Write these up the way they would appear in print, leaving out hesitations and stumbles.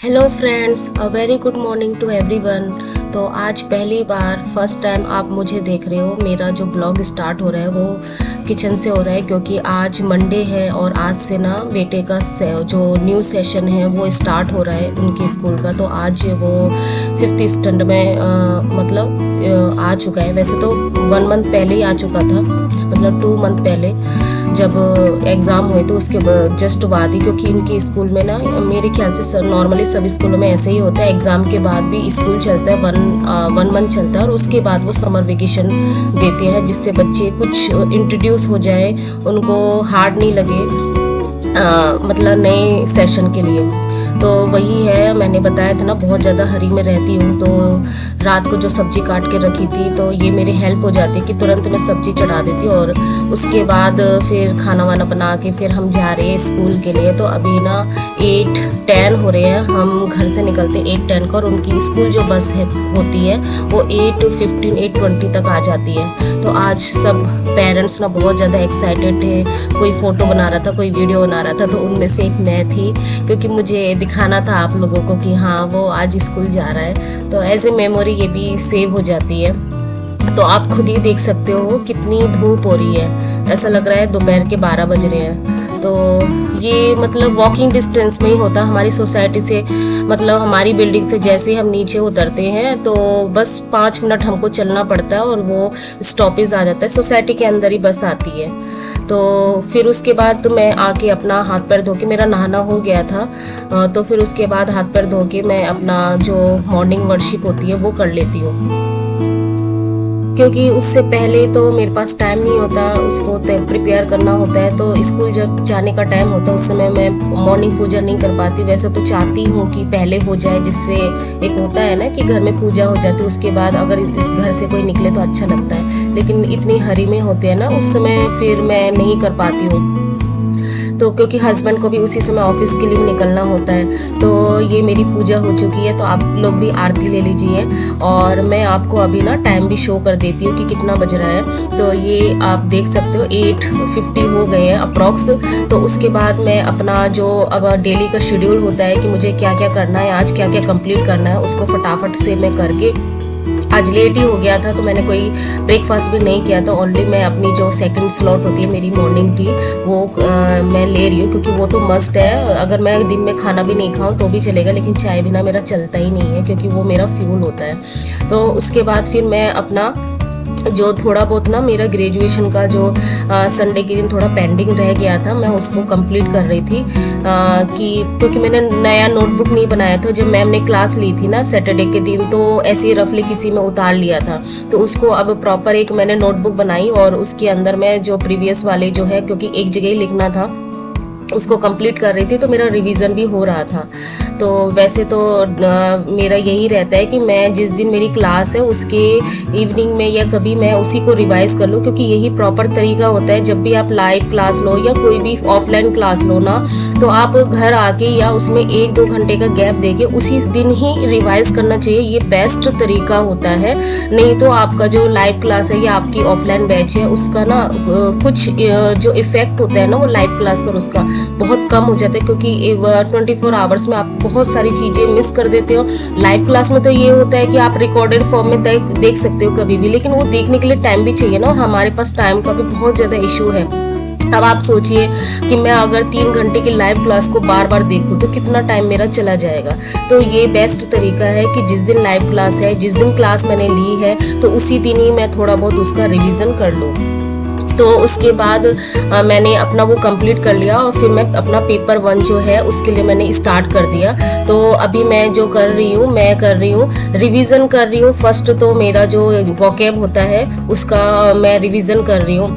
Hello friends, a very good morning to everyone. तो आज पहली बार फर्स्ट टाइम आप मुझे देख रहे हो। मेरा जो ब्लॉग स्टार्ट हो रहा है वो किचन से हो रहा है, क्योंकि आज मंडे है और आज से ना बेटे का जो न्यू सेशन है वो स्टार्ट हो रहा है उनके स्कूल का। तो आज वो 5th स्टैंडर्ड में आ चुका है। वैसे तो 1 मंथ पहले ही आ चुका था, मतलब 2 मंथ पहले जब एग्ज़ाम हुए तो उसके जस्ट बाद ही, क्योंकि इनके स्कूल में ना मेरे ख्याल से नॉर्मली सब स्कूलों में ऐसे ही होता है, एग्ज़ाम के बाद भी स्कूल चलता है, वन मंथ चलता है और उसके बाद वो समर वेकेशन देते हैं, जिससे बच्चे कुछ इंट्रोड्यूस हो जाए, उनको हार्ड नहीं लगे मतलब नए सेशन के लिए। तो वही है, मैंने बताया था ना बहुत ज़्यादा हरी में रहती हूँ, तो रात को जो सब्ज़ी काट के रखी थी तो ये मेरी हेल्प हो जाती है कि तुरंत मैं सब्ज़ी चढ़ा देती हूँ और उसके बाद फिर खाना वाना बना के फिर हम जा रहे हैं स्कूल के लिए। तो अभी ना 8:10 हो रहे हैं, हम घर से निकलते हैं 8:10 को और उनकी स्कूल जो बस होती है वो 8:15 8:20 तक आ जाती है। तो आज सब पेरेंट्स ना बहुत ज़्यादा एक्साइटेड थे, कोई फ़ोटो बना रहा था, कोई वीडियो बना रहा था, तो उनमें से एक मैं थी, क्योंकि मुझे दिखाना था आप लोगों को कि हाँ वो आज स्कूल जा रहा है। तो एज ए मेमोरी ये भी सेव हो जाती है। तो आप खुद ही देख सकते हो कितनी धूप हो रही है, ऐसा लग रहा है दोपहर के 12 बज रहे हैं। तो ये मतलब वॉकिंग डिस्टेंस में ही होता हमारी सोसाइटी से, मतलब हमारी बिल्डिंग से जैसे ही हम नीचे उतरते हैं तो बस 5 मिनट हमको चलना पड़ता है और वो स्टॉपेज आ जाता है, सोसाइटी के अंदर ही बस आती है। तो फिर उसके बाद तो मैं आके अपना हाथ पैर धो के, मेरा नहाना हो गया था, तो फिर उसके बाद हाथ पैर धो के मैं अपना जो मॉर्निंग वर्शिप होती है वो कर लेती हूँ, क्योंकि उससे पहले तो मेरे पास टाइम नहीं होता, उसको प्रिपेयर करना होता है। तो स्कूल जब जाने का टाइम होता है उस समय मैं मॉर्निंग पूजा नहीं कर पाती। वैसे तो चाहती हूँ कि पहले हो जाए, जिससे एक होता है ना कि घर में पूजा हो जाती है, उसके बाद अगर इस घर से कोई निकले तो अच्छा लगता है, लेकिन इतनी हरी में होते हैं ना उस समय, फिर मैं नहीं कर पाती हूँ। तो क्योंकि हस्बैंड को भी उसी समय ऑफिस के लिए निकलना होता है। तो ये मेरी पूजा हो चुकी है, तो आप लोग भी आरती ले लीजिए और मैं आपको अभी ना टाइम भी शो कर देती हूँ कि कितना बज रहा है। तो ये आप देख सकते हो 8:50 हो गए हैं अप्रॉक्स। तो उसके बाद मैं अपना जो अब डेली का शेड्यूल होता है कि मुझे क्या क्या करना है, आज क्या क्या कंप्लीट करना है, उसको फटाफट से मैं करके, आज लेट ही हो गया था तो मैंने कोई ब्रेकफास्ट भी नहीं किया था। ऑलरेडी मैं अपनी जो सेकंड स्लॉट होती है मेरी मॉर्निंग टी वो मैं ले रही हूँ, क्योंकि वो तो मस्ट है। अगर मैं दिन में खाना भी नहीं खाऊँ तो भी चलेगा, लेकिन चाय बिना मेरा चलता ही नहीं है, क्योंकि वो मेरा फ्यूल होता है। तो उसके बाद फिर मैं अपना जो थोड़ा बहुत ना मेरा ग्रेजुएशन का जो संडे के दिन थोड़ा पेंडिंग रह गया था, मैं उसको कंप्लीट कर रही थी, कि क्योंकि मैंने नया नोटबुक नहीं बनाया था। जब मैम ने क्लास ली थी ना सैटरडे के दिन, तो ऐसे ही रफली किसी में उतार लिया था, तो उसको अब प्रॉपर एक मैंने नोटबुक बनाई और उसके अंदर मैं जो प्रीवियस वाले जो है, क्योंकि एक जगह ही लिखना था, उसको कंप्लीट कर रही थी, तो मेरा रिवीजन भी हो रहा था। तो वैसे तो मेरा यही रहता है कि मैं जिस दिन मेरी क्लास है उसके इवनिंग में या कभी मैं उसी को रिवाइज कर लूँ, क्योंकि यही प्रॉपर तरीका होता है। जब भी आप लाइव क्लास लो या कोई भी ऑफलाइन क्लास लो ना, तो आप घर आके या उसमें 1-2 घंटे का गैप देके उसी दिन ही रिवाइज करना चाहिए, ये बेस्ट तरीका होता है। नहीं तो आपका जो लाइव क्लास है या आपकी ऑफलाइन बैच है उसका ना कुछ जो इफेक्ट होता है ना वो लाइव क्लास का उसका बहुत कम हो जाता है, क्योंकि 24 आवर्स में आप बहुत सारी चीज़ें मिस कर देते हो। लाइव क्लास में तो ये होता है कि आप रिकॉर्डेड फॉर्म में देख सकते हो कभी भी, लेकिन वो देखने के लिए टाइम भी चाहिए ना, और हमारे पास टाइम का भी बहुत ज़्यादा इशू है। अब आप सोचिए कि मैं अगर 3 घंटे की लाइव क्लास को बार बार देखूं तो कितना टाइम मेरा चला जाएगा। तो ये बेस्ट तरीका है कि जिस दिन लाइव क्लास है, जिस दिन क्लास मैंने ली है, तो उसी दिन ही मैं थोड़ा बहुत उसका रिवीजन कर लूँ। तो उसके बाद मैंने अपना वो कंप्लीट कर लिया और फिर मैं अपना पेपर 1 जो है उसके लिए मैंने स्टार्ट कर दिया। तो अभी मैं जो कर रही हूँ, मैं कर रही हूँ रिवीजन कर रही हूँ। फर्स्ट तो मेरा जो वोकैब होता है उसका मैं रिवीजन कर रही हूँ,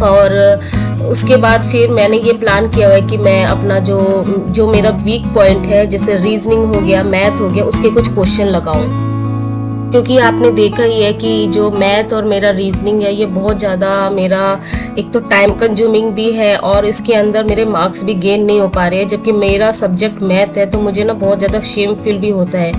और उसके बाद फिर मैंने ये प्लान किया हुआ है कि मैं अपना जो मेरा वीक पॉइंट है, जैसे रीजनिंग हो गया, मैथ हो गया, उसके कुछ क्वेश्चन लगाऊं, क्योंकि आपने देखा ही है कि जो मैथ और मेरा रीजनिंग है ये बहुत ज़्यादा मेरा एक तो टाइम कंज्यूमिंग भी है और इसके अंदर मेरे मार्क्स भी गेन नहीं हो पा रहे हैं, जबकि मेरा सब्जेक्ट मैथ है तो मुझे ना बहुत ज़्यादा शेम फील भी होता है।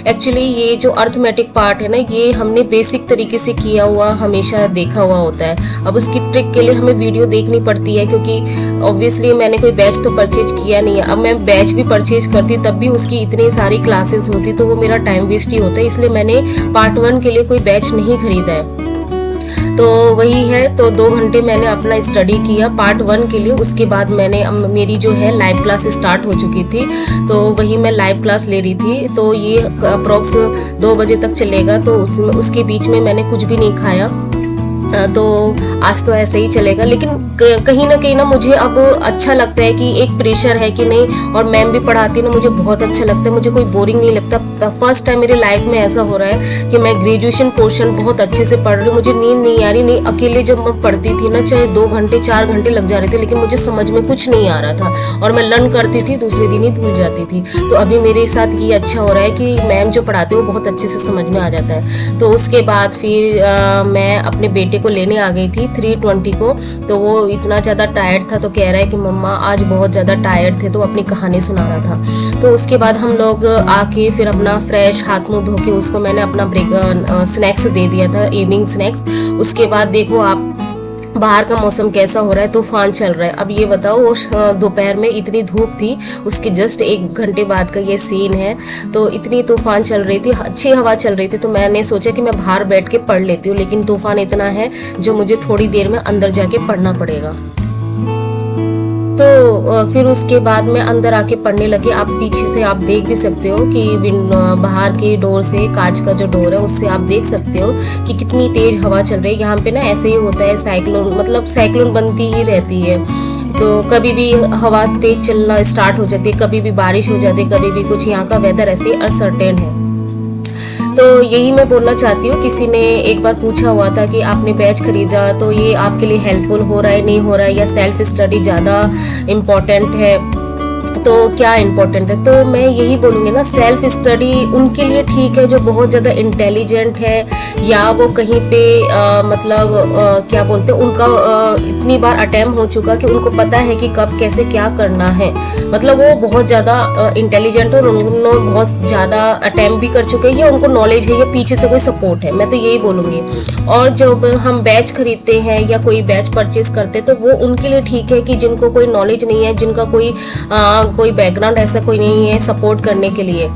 एक्चुअली ये जो अर्थमेटिक पार्ट है ना, ये हमने बेसिक तरीके से किया हुआ हमेशा देखा हुआ होता है। अब उसकी ट्रिक के लिए हमें वीडियो देखनी पड़ती है, क्योंकि ऑब्वियसली मैंने कोई बैच तो परचेज किया नहीं है। अब मैं बैच भी परचेज करती तब भी उसकी इतनी सारी क्लासेस होती तो वो मेरा टाइम वेस्ट ही होता है, इसलिए मैंने पार्ट 1 के लिए कोई बैच नहीं खरीदा है। तो वही है, तो 2 घंटे मैंने अपना स्टडी किया पार्ट 1 के लिए। उसके बाद मैंने मेरी जो है लाइव क्लास स्टार्ट हो चुकी थी, तो वही मैं लाइव क्लास ले रही थी। तो ये अप्रोक्स 2 बजे तक चलेगा, तो उसके बीच में मैंने कुछ भी नहीं खाया। तो आज तो ऐसे ही चलेगा, लेकिन कहीं ना मुझे अब अच्छा लगता है कि एक प्रेशर है कि नहीं, और मैम भी पढ़ाती है ना, मुझे बहुत अच्छा लगता है, मुझे कोई बोरिंग नहीं लगता। फर्स्ट टाइम मेरी लाइफ में ऐसा हो रहा है कि मैं ग्रेजुएशन पोर्शन बहुत अच्छे से पढ़ रही हूँ, मुझे नींद नहीं आ रही। नहीं, अकेले जब मैं पढ़ती थी ना, चाहे 2 घंटे 4 घंटे लग जा रहे थे, लेकिन मुझे समझ में कुछ नहीं आ रहा था और मैं लर्न करती थी, दूसरे दिन ही भूल जाती थी। तो अभी मेरे साथ ये अच्छा हो रहा है कि मैम जो पढ़ाते हैं वो बहुत अच्छे से समझ में आ जाता है। तो उसके बाद फिर मैं अपने बेटे को लेने आ गई थी 3:20 को। तो वो इतना ज़्यादा टायर्ड था, तो कह रहा है कि मम्मा आज बहुत ज़्यादा टायर्ड थे, तो अपनी कहानी सुना रहा था। तो उसके बाद हम लोग आके फिर अपना फ्रेश हाथ मुंह धो के उसको मैंने अपना स्नैक्स दे दिया था, इवनिंग स्नैक्स। उसके बाद देखो आप बाहर का मौसम कैसा हो रहा है, तूफान चल रहा है। अब ये बताओ, वो दोपहर में इतनी धूप थी, उसके जस्ट 1 घंटे बाद का ये सीन है। तो इतनी तूफान चल रही थी, अच्छी हवा चल रही थी, तो मैंने सोचा कि मैं बाहर बैठ के पढ़ लेती हूँ, लेकिन तूफान इतना है जो मुझे थोड़ी देर में अंदर जाके पढ़ना पड़ेगा। तो फिर उसके बाद मैं अंदर आके पढ़ने लगी। आप पीछे से आप देख भी सकते हो कि बाहर की डोर से, कांच का जो डोर है उससे आप देख सकते हो कि कितनी तेज हवा चल रही है। यहाँ पे ना ऐसे ही होता है, साइक्लोन मतलब साइक्लोन बनती ही रहती है। तो कभी भी हवा तेज चलना स्टार्ट हो जाती है, कभी भी बारिश हो जाती है, कभी भी कुछ। यहाँ का वेदर ऐसे अनसर्टेन है। तो यही मैं बोलना चाहती हूँ। किसी ने एक बार पूछा हुआ था कि आपने बैच खरीदा तो ये आपके लिए हेल्पफुल हो रहा है, नहीं हो रहा है, या सेल्फ स्टडी ज़्यादा इम्पोर्टेंट है। तो क्या इम्पोर्टेंट है, तो मैं यही बोलूँगी ना, सेल्फ स्टडी उनके लिए ठीक है जो बहुत ज़्यादा इंटेलिजेंट है, या वो कहीं पे मतलब क्या बोलते हैं, उनका इतनी बार अटेम्प्ट हो चुका कि उनको पता है कि कब कैसे क्या करना है। मतलब वो बहुत ज़्यादा इंटेलिजेंट है और उन्होंने बहुत ज़्यादा अटेम्प्ट भी कर चुके हैं, या उनको नॉलेज है, या पीछे से कोई सपोर्ट है, मैं तो यही बोलूँगी। और जब हम बैच खरीदते हैं या कोई बैच परचेज करते हैं, तो वो उनके लिए ठीक है कि जिनको कोई नॉलेज नहीं है, जिनका कोई बैकग्राउंड ऐसा कोई नहीं है सपोर्ट करने के लिए।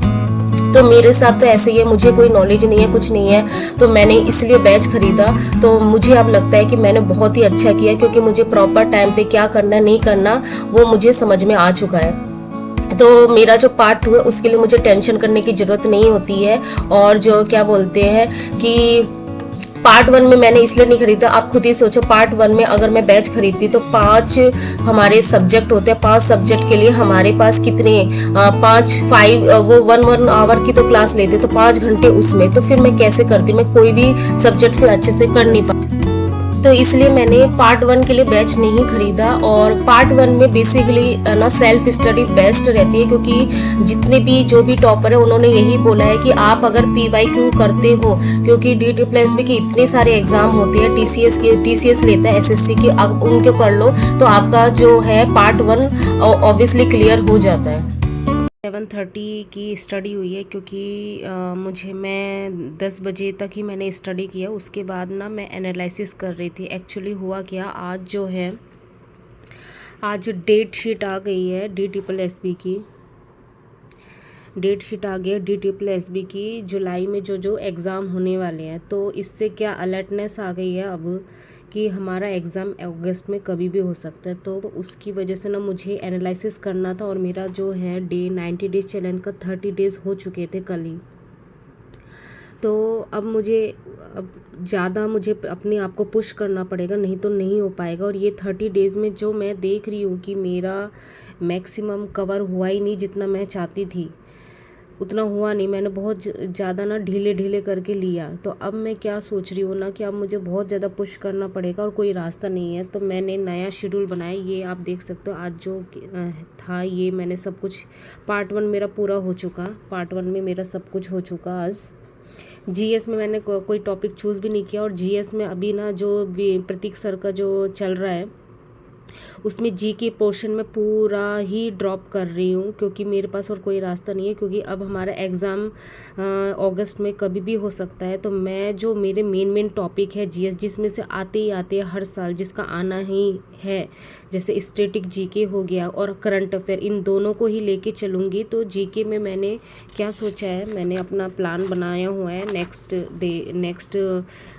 तो मेरे साथ तो ऐसे ही है, मुझे कोई नॉलेज नहीं है, कुछ नहीं है, तो मैंने इसलिए बैच खरीदा। तो मुझे अब लगता है कि मैंने बहुत ही अच्छा किया, क्योंकि मुझे प्रॉपर टाइम पे क्या करना नहीं करना वो मुझे समझ में आ चुका है। तो मेरा जो पार्ट 2 है उसके लिए मुझे टेंशन करने की ज़रूरत नहीं होती है। और जो क्या बोलते हैं कि पार्ट 1 में मैंने इसलिए नहीं खरीदा, आप खुद ही सोचो, पार्ट 1 में अगर मैं बैच खरीदती तो 5 हमारे सब्जेक्ट होते हैं, 5 सब्जेक्ट के लिए हमारे पास कितने 5 वो 1 आवर की तो क्लास लेते, तो 5 घंटे उसमें, तो फिर मैं कैसे करती, मैं कोई भी सब्जेक्ट फिर अच्छे से कर नहीं पाती। तो इसलिए मैंने पार्ट 1 के लिए बैच नहीं खरीदा। और पार्ट 1 में बेसिकली ना सेल्फ स्टडी बेस्ट रहती है, क्योंकि जितने भी जो भी टॉपर है उन्होंने यही बोला है कि आप अगर PYQ करते हो, क्योंकि DTPSB के इतने सारे एग्जाम होते हैं, TCS लेता है SSC की, आप उनके कर लो तो आपका जो है पार्ट 1 ऑब्वियसली क्लियर हो जाता है। 7:30 की स्टडी हुई है, क्योंकि मैं 10 बजे तक ही मैंने स्टडी किया। उसके बाद ना मैं एनालिसिस कर रही थी। एक्चुअली हुआ क्या, आज जो डेट शीट आ गई है DTPSB की, डेट शीट आ गई है DTPSB की, जुलाई में जो एग्ज़ाम होने वाले हैं। तो इससे क्या अलर्टनेस आ गई है अब कि हमारा एग्ज़ाम अगस्त में कभी भी हो सकता है। तो उसकी वजह से ना मुझे एनालिसिस करना था, और मेरा जो है 90 डेज़ चैलेंज का 30 डेज़ हो चुके थे कल ही। तो अब ज़्यादा मुझे अपने आप को पुश करना पड़ेगा, नहीं तो नहीं हो पाएगा। और ये 30 डेज़ में जो मैं देख रही हूँ कि मेरा मैक्सिमम कवर हुआ ही नहीं, जितना मैं चाहती थी उतना हुआ नहीं। मैंने बहुत ज़्यादा ना ढीले करके लिया। तो अब मैं क्या सोच रही हूँ ना कि अब मुझे बहुत ज़्यादा पुश करना पड़ेगा, और कोई रास्ता नहीं है। तो मैंने नया शेड्यूल बनाया, ये आप देख सकते हो। आज जो था ये मैंने सब कुछ, पार्ट 1 मेरा पूरा हो चुका, पार्ट 1 में मेरा सब कुछ हो चुका आज। जीएस में मैंने कोई टॉपिक चूज़ भी नहीं किया, और जीएस में अभी ना जो प्रतीक सर का जो चल रहा है उसमें जी के पोर्शन में पूरा ही ड्रॉप कर रही हूँ, क्योंकि मेरे पास और कोई रास्ता नहीं है, क्योंकि अब हमारा एग्ज़ाम अगस्त में कभी भी हो सकता है। तो मैं जो मेरे मेन टॉपिक है जीएस, जिसमें से आते ही आते हैं हर साल, जिसका आना ही है, जैसे स्टैटिक जीके हो गया और करंट अफेयर, इन दोनों को ही लेके चलूँगी। तो जीके में मैंने क्या सोचा है, मैंने अपना प्लान बनाया हुआ है नेक्स्ट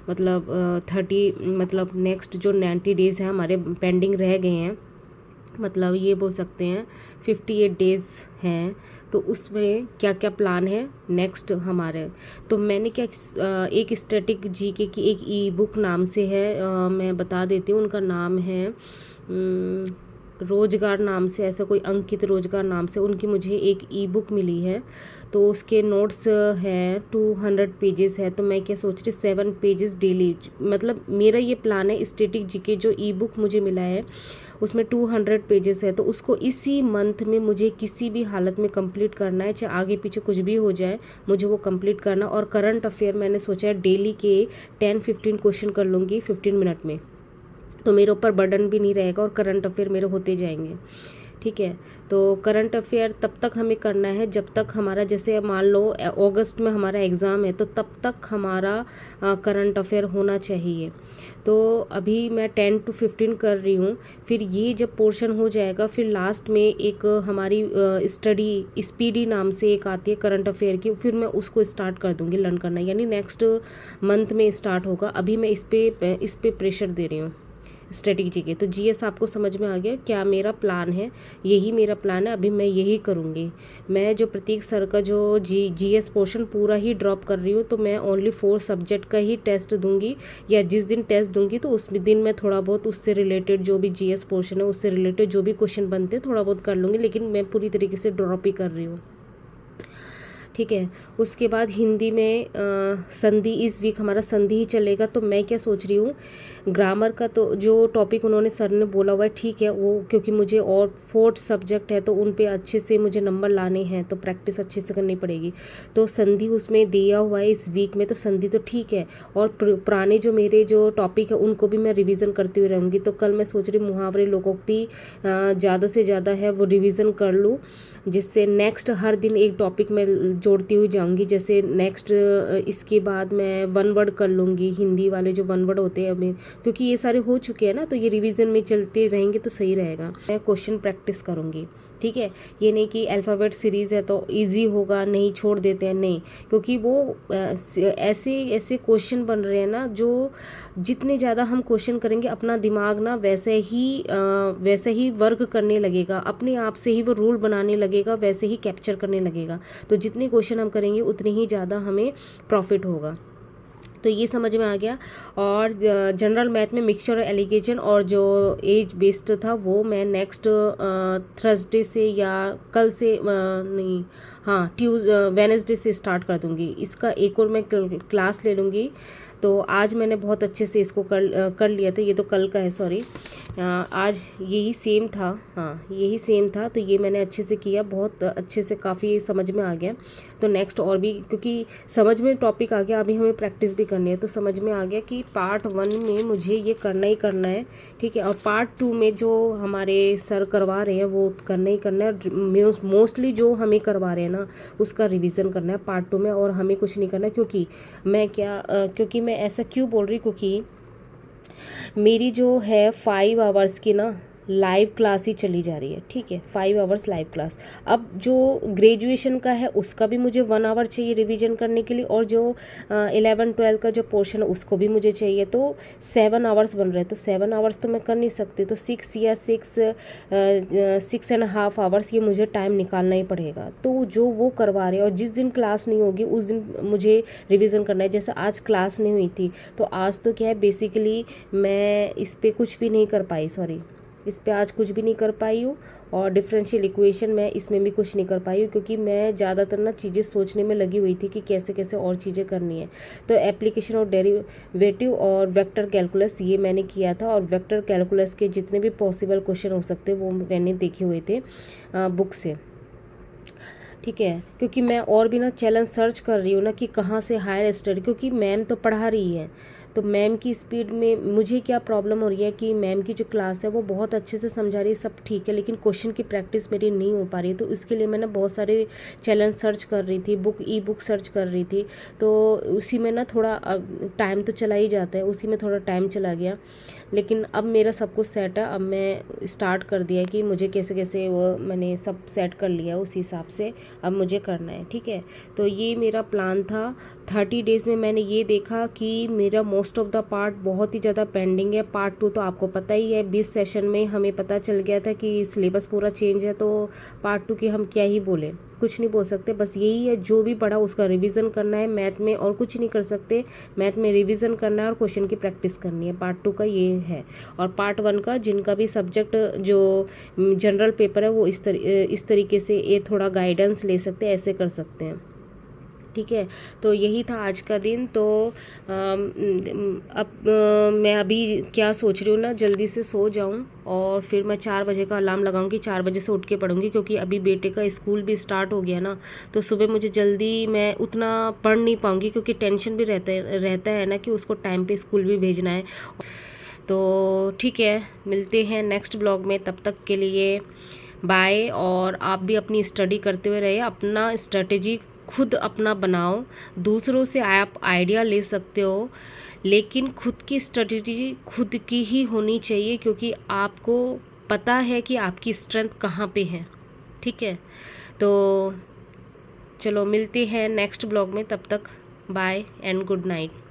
मतलब 30 मतलब नेक्स्ट जो 90 डेज़ हैं हमारे पेंडिंग रह गए हैं, मतलब ये बोल सकते हैं 58 डेज़ हैं। तो उसमें क्या क्या प्लान है नेक्स्ट हमारे, तो मैंने क्या एक स्टैटिक जीके की एक ई बुक नाम से है, मैं बता देती हूँ, उनका नाम है रोजगार नाम से, ऐसा कोई अंकित रोजगार नाम से उनकी मुझे एक ई बुक मिली है। तो उसके नोट्स हैं 200 पेजेस है। तो मैं क्या सोच रही 7 पेजेस डेली, मतलब मेरा ये प्लान है स्टैटिक जीके जो ई बुक मुझे मिला है उसमें 200 पेजेस है, तो उसको इसी मंथ में मुझे किसी भी हालत में कंप्लीट करना है, चाहे आगे पीछे कुछ भी हो जाए, मुझे वो कंप्लीट करना। और करंट अफेयर मैंने सोचा है डेली के 10-15 क्वेश्चन कर लूँगी 15 मिनट में, तो मेरे ऊपर बर्डन भी नहीं रहेगा और करंट अफेयर मेरे होते जाएंगे। ठीक है, तो करंट अफेयर तब तक हमें करना है जब तक हमारा, जैसे मान लो अगस्त में हमारा एग्ज़ाम है, तो तब तक हमारा करंट अफेयर होना चाहिए। तो अभी मैं 10 to 15 कर रही हूँ, फिर ये जब पोर्शन हो जाएगा फिर लास्ट में एक हमारी स्टडी स्पीडी नाम से एक आती है करंट अफेयर की, फिर मैं उसको स्टार्ट कर दूँगी लर्न करना, यानी नेक्स्ट मंथ में स्टार्ट होगा। अभी मैं इस पे प्रेशर दे रही हूँ स्ट्रेटेजी के। तो जीएस आपको समझ में आ गया क्या मेरा प्लान है, यही मेरा प्लान है, अभी मैं यही करूँगी। मैं जो प्रतीक सर का जो जीएस पोर्शन पूरा ही ड्रॉप कर रही हूँ, तो मैं ओनली 4 सब्जेक्ट का ही टेस्ट दूंगी, या जिस दिन टेस्ट दूंगी तो उस दिन मैं थोड़ा बहुत उससे रिलेटेड जो भी जीएस पोर्शन है उससे रिलेटेड जो भी क्वेश्चन बनते हैं थोड़ा बहुत कर लूँगी, लेकिन मैं पूरी तरीके से ड्रॉप ही कर रही हूँ। ठीक है, उसके बाद हिंदी में संधि, इस वीक हमारा संधि ही चलेगा। तो मैं क्या सोच रही हूँ, ग्रामर का तो जो टॉपिक उन्होंने सर ने बोला हुआ है ठीक है, वो क्योंकि मुझे और 4th सब्जेक्ट है तो उन पे अच्छे से मुझे नंबर लाने हैं, तो प्रैक्टिस अच्छे से करनी पड़ेगी। तो संधि उसमें दिया हुआ है इस वीक में, तो संधि तो ठीक है, और पुराने जो मेरे जो टॉपिक है उनको भी मैं रिविज़न करती हुई रहूँगी। तो कल मैं सोच रही मुहावरे लोकोक्ति ज़्यादा से ज़्यादा है वो रिविज़न कर लूँ, जिससे नेक्स्ट हर दिन एक टॉपिक में जोड़ती हुई जाऊंगी। जैसे नेक्स्ट इसके बाद मैं 1 वर्ड कर लूँगी, हिंदी वाले जो 1 वर्ड होते हैं अभी, क्योंकि ये सारे हो चुके हैं ना, तो ये रिवीजन में चलते रहेंगे तो सही रहेगा। मैं क्वेश्चन प्रैक्टिस करूँगी, ठीक है, ये नहीं कि अल्फ़ाबेट सीरीज़ है तो इजी होगा नहीं छोड़ देते हैं, नहीं, क्योंकि वो ऐसे ऐसे क्वेश्चन बन रहे हैं ना, जो जितने ज़्यादा हम क्वेश्चन करेंगे अपना दिमाग ना वैसे ही वर्क करने लगेगा, अपने आप से ही वो रूल बनाने लगेगा, वैसे ही कैप्चर करने लगेगा। तो जितने क्वेश्चन हम करेंगे उतनी ही ज़्यादा हमें प्रॉफिट होगा। तो ये समझ में आ गया। और जनरल मैथ में मिक्सचर और एलिगेशन और जो एज बेस्ड था वो मैं नेक्स्ट थर्सडे से या कल से नहीं, हाँ वेडनेसडे से स्टार्ट कर दूँगी। इसका एक और मैं क्लास ले लूँगी। तो आज मैंने बहुत अच्छे से इसको कर लिया था, ये तो कल का है, सॉरी, आज यही सेम था, हाँ यही सेम था, तो ये मैंने अच्छे से किया, बहुत अच्छे से, काफ़ी समझ में आ गया। तो नेक्स्ट और भी, क्योंकि समझ में टॉपिक आ गया, अभी हमें प्रैक्टिस भी करनी है, तो समझ में आ गया कि पार्ट 1 में मुझे ये करना ही करना है, ठीक है। और पार्ट 2 में जो हमारे सर करवा रहे हैं वो करना ही करना है, मोस्टली जो हमें करवा रहे हैं ना उसका रिवीजन करना है पार्ट 2 में, और हमें कुछ नहीं करना। क्योंकि क्योंकि मैं ऐसा क्यों बोल रही, क्योंकि मेरी जो है 5 आवर्स की ना लाइव क्लास ही चली जा रही है, ठीक है, 5 आवर्स लाइव क्लास। अब जो ग्रेजुएशन का है उसका भी मुझे 1 आवर चाहिए रिवीजन करने के लिए, और जो 11-12 का जो पोर्शन है उसको भी मुझे चाहिए, तो 7 आवर्स बन रहे हैं। तो 7 आवर्स तो मैं कर नहीं सकती, तो 6 या 6.5 आवर्स ये मुझे टाइम निकालना ही पड़ेगा। तो जो वो करवा रहे हैं, और जिस दिन क्लास नहीं होगी उस दिन मुझे रिवीजन करना है। जैसे आज क्लास नहीं हुई थी, तो आज तो क्या है, बेसिकली मैं इस पर कुछ भी नहीं कर पाई, सॉरी, इस पे आज कुछ भी नहीं कर पाई हूँ, और डिफरेंशियल इक्वेशन मैं इसमें भी कुछ नहीं कर पाई हूँ, क्योंकि मैं ज़्यादातर ना चीज़ें सोचने में लगी हुई थी कि कैसे कैसे और चीज़ें करनी है। तो एप्लीकेशन और डेरिवेटिव और वेक्टर कैलकुलस ये मैंने किया था, और वेक्टर कैलकुलस के जितने भी पॉसिबल क्वेश्चन हो सकते वो मैंने देखे हुए थे बुक से, ठीक है, क्योंकि मैं और भी ना चैलेंज सर्च कर रही हूँ ना कि कहाँ से हायर स्टडी, क्योंकि मैम तो पढ़ा रही है, तो मैम की स्पीड में मुझे क्या प्रॉब्लम हो रही है कि मैम की जो क्लास है वो बहुत अच्छे से समझा रही है, सब ठीक है, लेकिन क्वेश्चन की प्रैक्टिस मेरी नहीं हो पा रही है। तो इसके लिए मैंने बहुत सारे चैलेंज सर्च कर रही थी, ई बुक सर्च कर रही थी, तो उसी में ना थोड़ा टाइम तो चला ही जाता है, उसी में थोड़ा टाइम चला गया। लेकिन अब मेरा सब कुछ सेट है, अब मैं स्टार्ट कर दिया कि मुझे कैसे कैसे वो मैंने सब सेट कर लिया, उसी हिसाब से अब मुझे करना है। ठीक है, तो ये मेरा प्लान था। 30 डेज़ में मैंने ये देखा कि मेरा मोस्ट ऑफ द पार्ट बहुत ही ज़्यादा पेंडिंग है। पार्ट 2 तो आपको पता ही है, 20 सेशन में हमें पता चल गया था कि सिलेबस पूरा चेंज है, तो पार्ट 2 की हम क्या ही बोलें, कुछ नहीं बोल सकते। बस यही है, जो भी पढ़ा उसका रिवीजन करना है मैथ में, और कुछ नहीं कर सकते। मैथ में रिवीजन करना है और क्वेश्चन की प्रैक्टिस करनी है, पार्ट 2 का ये है। और पार्ट 1 का जिनका भी सब्जेक्ट जो जनरल पेपर है वो इस तरीके से ये थोड़ा गाइडेंस ले सकते हैं, ऐसे कर सकते हैं। ठीक है, तो यही था आज का दिन। तो अब मैं अभी क्या सोच रही हूँ ना, जल्दी से सो जाऊँ और फिर मैं 4 बजे का अलार्म लगाऊंगी, 4 बजे से उठ के पढ़ूंगी, क्योंकि अभी बेटे का स्कूल भी स्टार्ट हो गया ना, तो सुबह मुझे जल्दी मैं उतना पढ़ नहीं पाऊंगी, क्योंकि टेंशन भी रहता है ना कि उसको टाइम पे स्कूल भी भेजना है। तो ठीक है, मिलते हैं नेक्स्ट ब्लॉग में, तब तक के लिए बाय। और आप भी अपनी स्टडी करते हुए रहिए, अपना स्ट्रेटेजी खुद अपना बनाओ। दूसरों से आप आइडिया ले सकते हो, लेकिन खुद की स्ट्रेटेजी खुद की ही होनी चाहिए, क्योंकि आपको पता है कि आपकी स्ट्रेंथ कहाँ पे है। ठीक है, तो चलो मिलते हैं नेक्स्ट ब्लॉग में, तब तक बाय एंड गुड नाइट।